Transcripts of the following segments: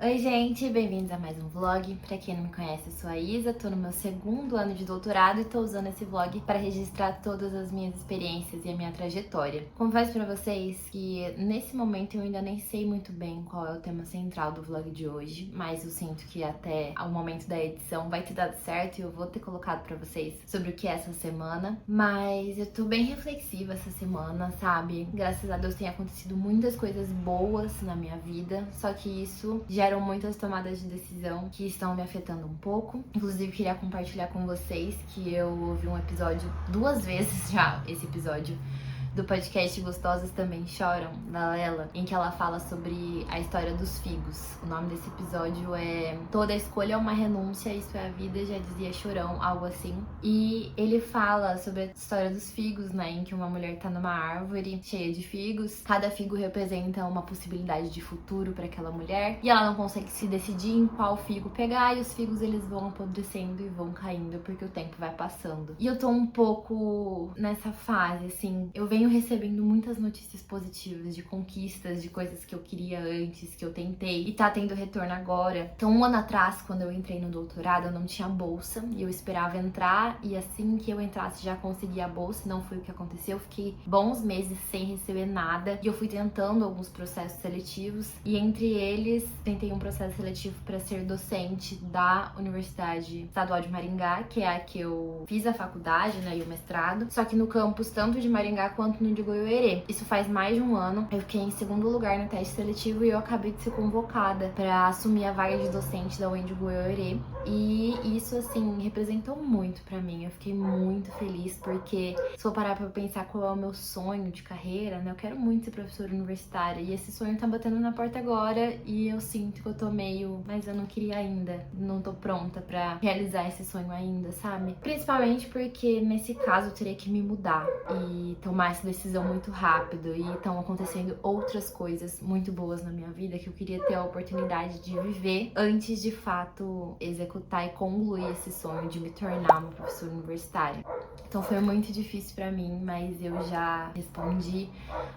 Oi gente, bem-vindos a mais um vlog. Pra quem não me conhece, eu sou a Isa, tô no meu segundo ano de doutorado e tô usando esse vlog para registrar todas as minhas experiências e a minha trajetória. Confesso pra vocês que nesse momento eu ainda nem sei muito bem qual é o tema central do vlog de hoje, mas eu sinto que até o momento da edição vai ter dado certo e eu vou ter colocado pra vocês sobre o que é essa semana. Mas eu tô bem reflexiva essa semana, sabe? Graças a Deus tem acontecido muitas coisas boas na minha vida, só que isso geram muitas tomadas de decisão que estão me afetando um pouco. Inclusive, queria compartilhar com vocês que eu ouvi um episódio 2 vezes já, esse episódio do podcast Gostosas Também Choram, da Lela, em que ela fala sobre a história dos figos. O nome desse episódio é Toda Escolha é uma Renúncia, Isso é a Vida, já dizia Chorão, algo assim. E ele fala sobre a história dos figos, né, em que uma mulher tá numa árvore cheia de figos. Cada figo representa uma possibilidade de futuro para aquela mulher, e ela não consegue se decidir em qual figo pegar, e os figos eles vão apodrecendo e vão caindo porque o tempo vai passando. E eu tô um pouco nessa fase, assim, eu venho recebendo muitas notícias positivas de conquistas, de coisas que eu queria antes, que eu tentei, e tá tendo retorno agora. Então, um ano atrás, quando eu entrei no doutorado, eu não tinha bolsa, e eu esperava entrar, e assim que eu entrasse já conseguia a bolsa, não foi o que aconteceu. Eu fiquei bons meses sem receber nada, e eu fui tentando alguns processos seletivos, e entre eles, tentei um processo seletivo para ser docente da Universidade Estadual de Maringá, que é a que eu fiz a faculdade, né, e o mestrado, só que no campus tanto de Maringá quanto no de Goiôerê. Isso faz mais de um ano. Eu fiquei em segundo lugar no teste seletivo e eu acabei de ser convocada para assumir a vaga de docente da UEM de Goiôerê. E isso, assim, representou muito para mim. Eu fiquei muito feliz porque, se for parar pra pensar qual é o meu sonho de carreira, né, eu quero muito ser professora universitária e esse sonho tá batendo na porta agora e eu sinto que eu tô meio, mas eu não queria ainda, não tô pronta pra realizar esse sonho ainda, sabe? Principalmente porque nesse caso eu teria que me mudar e tomar essa decisão muito rápido, e estão acontecendo outras coisas muito boas na minha vida que eu queria ter a oportunidade de viver antes de fato executar e concluir esse sonho de me tornar uma professora universitária. Então foi muito difícil pra mim, mas eu já respondi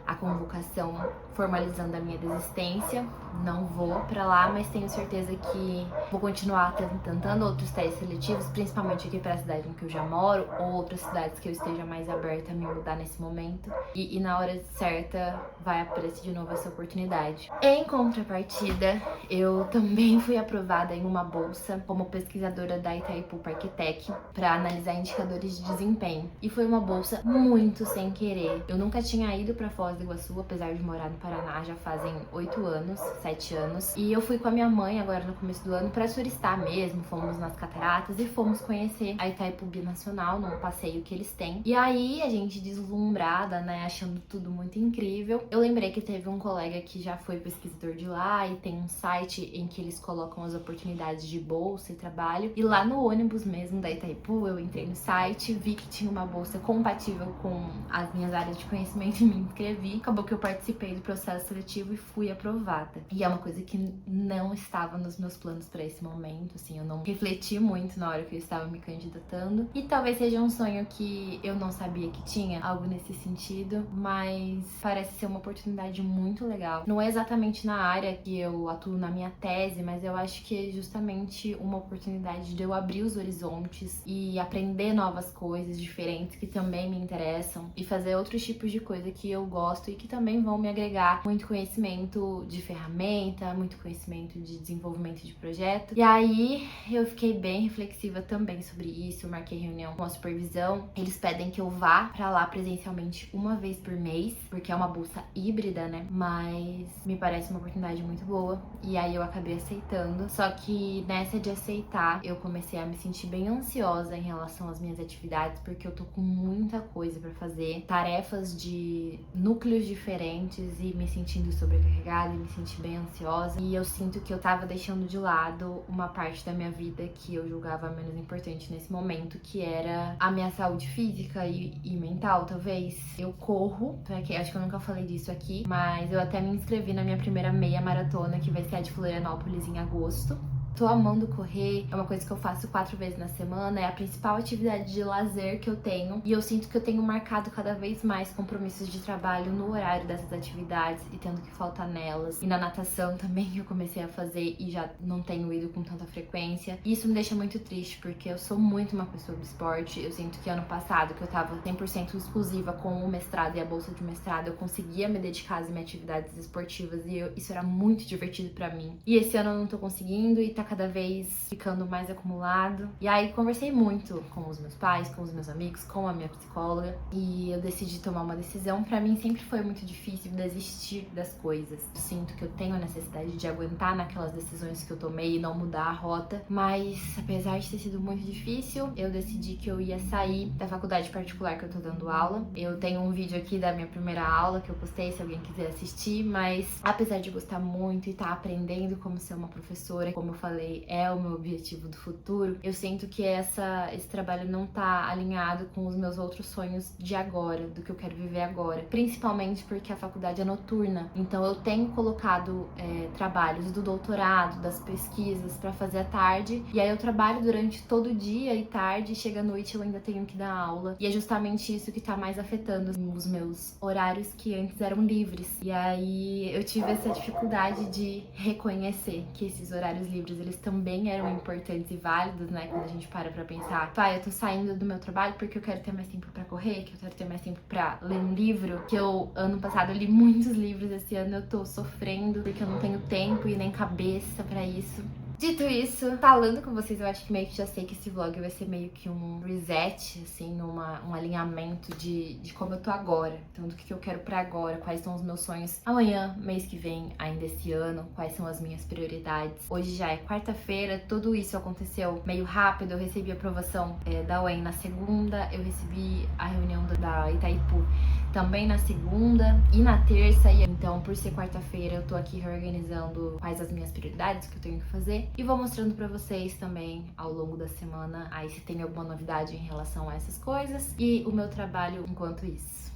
a convocação formalizando a minha desistência. Não vou pra lá, mas tenho certeza que vou continuar tentando outros testes seletivos, principalmente aqui pra cidade em que eu já moro, ou outras cidades que eu esteja mais aberta a me mudar nesse momento. E na hora certa vai aparecer de novo essa oportunidade. Em contrapartida, eu também fui aprovada em uma bolsa como pesquisadora da Itaipu Parktech para analisar indicadores de desempenho. E foi uma bolsa muito sem querer. Eu nunca tinha ido para Foz do Iguaçu, apesar de morar no Paraná já fazem 8 anos, 7 anos. E eu fui com a minha mãe agora no começo do ano para turistar mesmo. Fomos nas cataratas e fomos conhecer a Itaipu Binacional, num passeio que eles têm. E aí a gente deslumbrada, né, achando tudo muito incrível. Eu lembrei que teve um colega que já foi pesquisador de lá e tem um site em que eles colocam as oportunidades de bolsa e trabalho. E lá no ônibus mesmo da Itaipu, eu entrei no site, vi que tinha uma bolsa compatível com as minhas áreas de conhecimento e me inscrevi. Acabou que eu participei do processo seletivo e fui aprovada. E é uma coisa que não estava nos meus planos para esse momento, assim, eu não refleti muito na hora que eu estava me candidatando. E talvez seja um sonho que eu não sabia que tinha, algo nesse sentido, mas parece ser uma oportunidade muito legal. Não é exatamente na área que eu atuo na minha tese, mas eu acho que é justamente uma oportunidade de eu abrir os horizontes e aprender novas coisas diferentes que também me interessam e fazer outros tipos de coisa que eu gosto e que também vão me agregar muito conhecimento de ferramenta, muito conhecimento de desenvolvimento de projeto. E aí eu fiquei bem reflexiva também sobre isso, eu marquei reunião com a supervisão. Eles pedem que eu vá pra lá presencialmente uma vez por mês, porque é uma bolsa híbrida, né? Mas me parece uma oportunidade muito boa. E aí eu acabei aceitando. Só que nessa de aceitar, eu comecei a me sentir bem ansiosa em relação às minhas atividades, porque eu tô com muita coisa pra fazer, tarefas de núcleos diferentes e me sentindo sobrecarregada e me senti bem ansiosa. E eu sinto que eu tava deixando de lado uma parte da minha vida que eu julgava menos importante nesse momento, que era a minha saúde física e mental, talvez. Eu corro, acho que eu nunca falei disso aqui, mas eu até me inscrevi na minha primeira meia maratona, que vai ser a de Florianópolis em agosto. tô amando correr, é uma coisa que eu faço 4 vezes na semana, é a principal atividade de lazer que eu tenho. E eu sinto que eu tenho marcado cada vez mais compromissos de trabalho no horário dessas atividades e tendo que faltar nelas. E na natação também eu comecei a fazer e já não tenho ido com tanta frequência. E isso me deixa muito triste, porque eu sou muito uma pessoa do esporte. Eu sinto que ano passado, que eu tava 100% exclusiva com o mestrado e a bolsa de mestrado, eu conseguia me dedicar às minhas atividades esportivas e isso era muito divertido pra mim. E esse ano eu não tô conseguindo e tá cada vez ficando mais acumulado. E aí conversei muito com os meus pais, com os meus amigos, com a minha psicóloga e eu decidi tomar uma decisão. Pra mim sempre foi muito difícil desistir das coisas. Eu sinto que eu tenho a necessidade de aguentar naquelas decisões que eu tomei e não mudar a rota, mas apesar de ter sido muito difícil, eu decidi que eu ia sair da faculdade particular que eu tô dando aula. Eu tenho um vídeo aqui da minha primeira aula que eu postei, se alguém quiser assistir, mas apesar de gostar muito e tá aprendendo como ser uma professora, como eu falei, é o meu objetivo do futuro, eu sinto que esse trabalho não tá alinhado com os meus outros sonhos de agora, do que eu quero viver agora, principalmente porque a faculdade é noturna, então eu tenho colocado trabalhos do doutorado, das pesquisas pra fazer à tarde, e aí eu trabalho durante todo o dia e tarde, chega à noite eu ainda tenho que dar aula, e é justamente isso que tá mais afetando os meus horários que antes eram livres. E aí eu tive essa dificuldade de reconhecer que esses horários livres, eles também eram importantes e válidos, né? Quando a gente para pra pensar, pai, eu tô saindo do meu trabalho porque eu quero ter mais tempo pra correr, que eu quero ter mais tempo pra ler um livro, que eu, ano passado, eu li muitos livros, esse ano eu tô sofrendo porque eu não tenho tempo e nem cabeça pra isso. Dito isso, falando com vocês, eu acho que meio que já sei que esse vlog vai ser meio que um reset, assim, um alinhamento de como eu tô agora. Então, do que eu quero pra agora, quais são os meus sonhos amanhã, mês que vem, ainda esse ano, quais são as minhas prioridades. Hoje já é quarta-feira, tudo isso aconteceu meio rápido, eu recebi a aprovação da UEM na segunda, eu recebi a reunião da Itaipu também na segunda e na terça, e então por ser quarta-feira eu tô aqui reorganizando quais as minhas prioridades que eu tenho que fazer e vou mostrando pra vocês também ao longo da semana aí se tem alguma novidade em relação a essas coisas e o meu trabalho enquanto isso.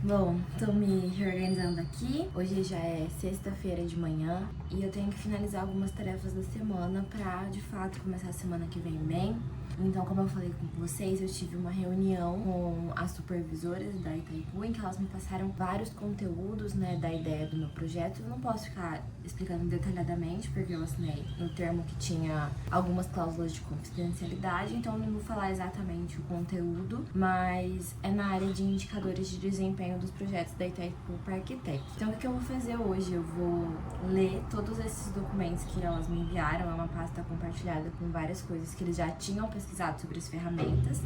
Bom, tô me reorganizando aqui. Hoje já é sexta-feira de manhã e eu tenho que finalizar algumas tarefas da semana pra, de fato, começar a semana que vem bem. Então, como eu falei com vocês, eu tive uma reunião com as supervisoras da Itaipu, em que elas me passaram vários conteúdos, né, da ideia do meu projeto. Eu não posso ficar explicando detalhadamente, porque eu assinei um termo que tinha algumas cláusulas de confidencialidade, então eu não vou falar exatamente o conteúdo, mas é na área de indicadores de desempenho dos projetos da Itaipu Parktech. Então, o que eu vou fazer hoje? Eu vou ler todos esses documentos que elas me enviaram, é uma pasta compartilhada com várias coisas que eles já tinham pesquisado sobre as ferramentas,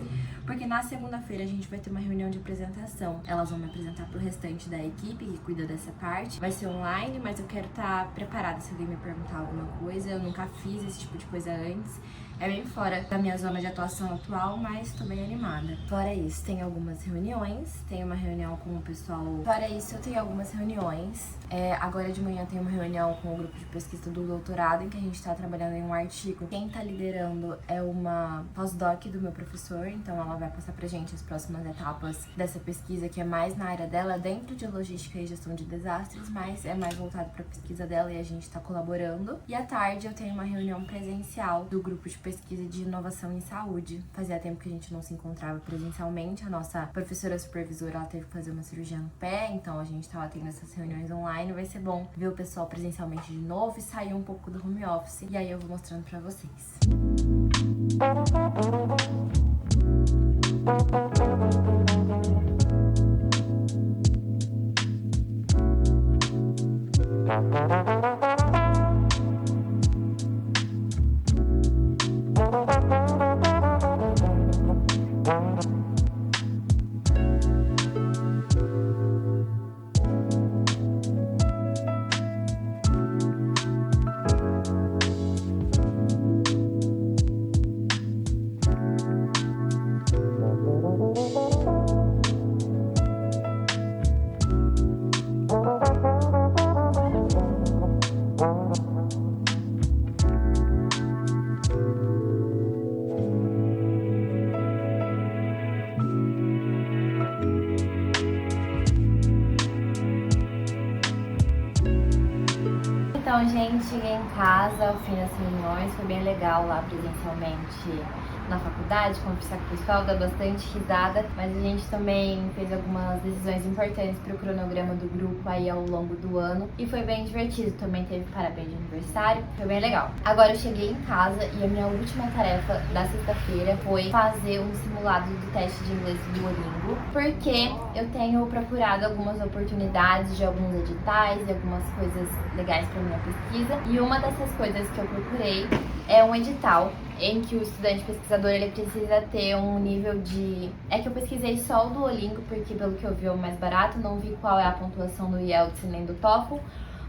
porque na segunda-feira a gente vai ter uma reunião de apresentação. Elas vão me apresentar pro restante da equipe que cuida dessa parte. Vai ser online, mas eu quero estar preparada se alguém me perguntar alguma coisa. Eu nunca fiz esse tipo de coisa antes. É bem fora da minha zona de atuação atual, mas tô bem animada. Fora isso, tem algumas reuniões. Tem uma reunião com o pessoal. Fora isso, eu tenho algumas reuniões. Agora de manhã tem uma reunião com o grupo de pesquisa do doutorado, em que a gente tá trabalhando em um artigo. Quem tá liderando é uma pós-doc do meu professor, então ela vai passar pra gente as próximas etapas dessa pesquisa, que é mais na área dela, dentro de logística e gestão de desastres, mas é mais voltado pra pesquisa dela e a gente tá colaborando. E à tarde eu tenho uma reunião presencial do grupo de pesquisa de inovação em saúde. Fazia tempo que a gente não se encontrava presencialmente. A nossa professora supervisora, ela teve que fazer uma cirurgia no pé, então a gente tava tendo essas reuniões online. Vai ser bom ver o pessoal presencialmente de novo e sair um pouco do home office. E aí eu vou mostrando pra vocês. Então, gente, cheguei em casa ao fim das reuniões, foi bem legal lá presencialmente na faculdade, conversar com o pessoal, dar bastante risada, mas a gente também fez algumas decisões importantes para o cronograma do grupo aí ao longo do ano e foi bem divertido, também teve parabéns de aniversário, foi bem legal. Agora eu cheguei em casa e a minha última tarefa da sexta-feira foi fazer um simulado do teste de inglês do Duolingo, porque eu tenho procurado algumas oportunidades de alguns editais e algumas coisas legais para minha pesquisa, e uma dessas coisas que eu procurei é um edital em que o estudante pesquisador ele precisa ter um nível de... É que eu pesquisei só o Duolingo, porque pelo que eu vi é o mais barato, não vi qual é a pontuação do IELTS nem do TOEFL,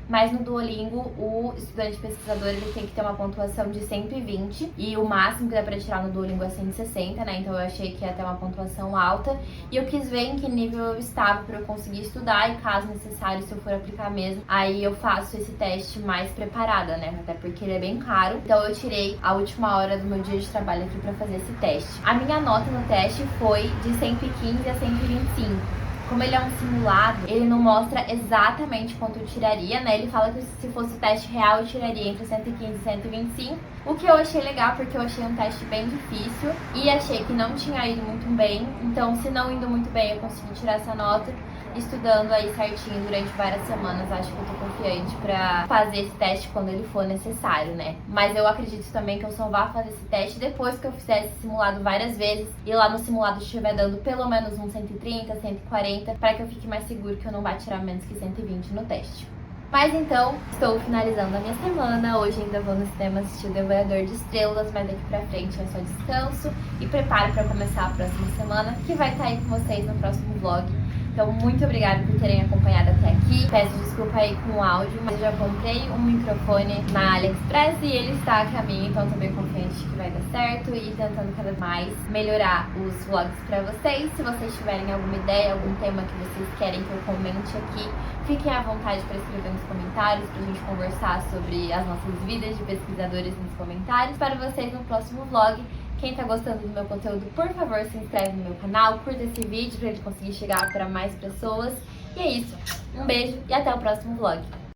mas no Duolingo o estudante pesquisador ele tem que ter uma pontuação de 120 e o máximo que dá pra tirar no Duolingo é 160, né? Então eu achei que ia ter uma pontuação alta e eu quis ver em que nível eu estava pra eu conseguir estudar e caso necessário, se eu for aplicar mesmo, aí eu faço esse teste mais preparada, né? Até porque ele é bem caro. Então eu tirei a última hora do meu dia de trabalho aqui pra fazer esse teste. A minha nota no teste foi de 115 a 125. Como ele é um simulado, ele não mostra exatamente quanto eu tiraria, né? Ele fala que se fosse o teste real, eu tiraria entre 115 e 125. O que eu achei legal, porque eu achei um teste bem difícil e achei que não tinha ido muito bem. Então, se não indo muito bem, eu consegui tirar essa nota estudando aí certinho durante várias semanas. Acho que eu tô confiante pra fazer esse teste quando ele for necessário, né? Mas eu acredito também que eu só vá fazer esse teste depois que eu fizer esse simulado várias vezes e lá no simulado estiver dando pelo menos uns 130, 140, para que eu fique mais seguro que eu não vá tirar menos que 120 no teste. Mas então, estou finalizando a minha semana. Hoje ainda vou no cinema assistir o Devorador de Estrelas, mas daqui pra frente é só descanso e preparo para começar a próxima semana, que vai estar aí com vocês no próximo vlog. Então, muito obrigada por terem acompanhado até aqui. Peço desculpa aí com o áudio, mas eu já comprei um microfone na AliExpress e ele está a caminho, então tô bem confiante que vai dar certo e tentando cada vez mais melhorar os vlogs pra vocês. Se vocês tiverem alguma ideia, algum tema que vocês querem que eu comente aqui, fiquem à vontade para escrever nos comentários, pra gente conversar sobre as nossas vidas de pesquisadores nos comentários. Espero vocês no próximo vlog. Quem tá gostando do meu conteúdo, por favor, se inscreve no meu canal, curta esse vídeo pra ele conseguir chegar para mais pessoas. E é isso. Um beijo e até o próximo vlog.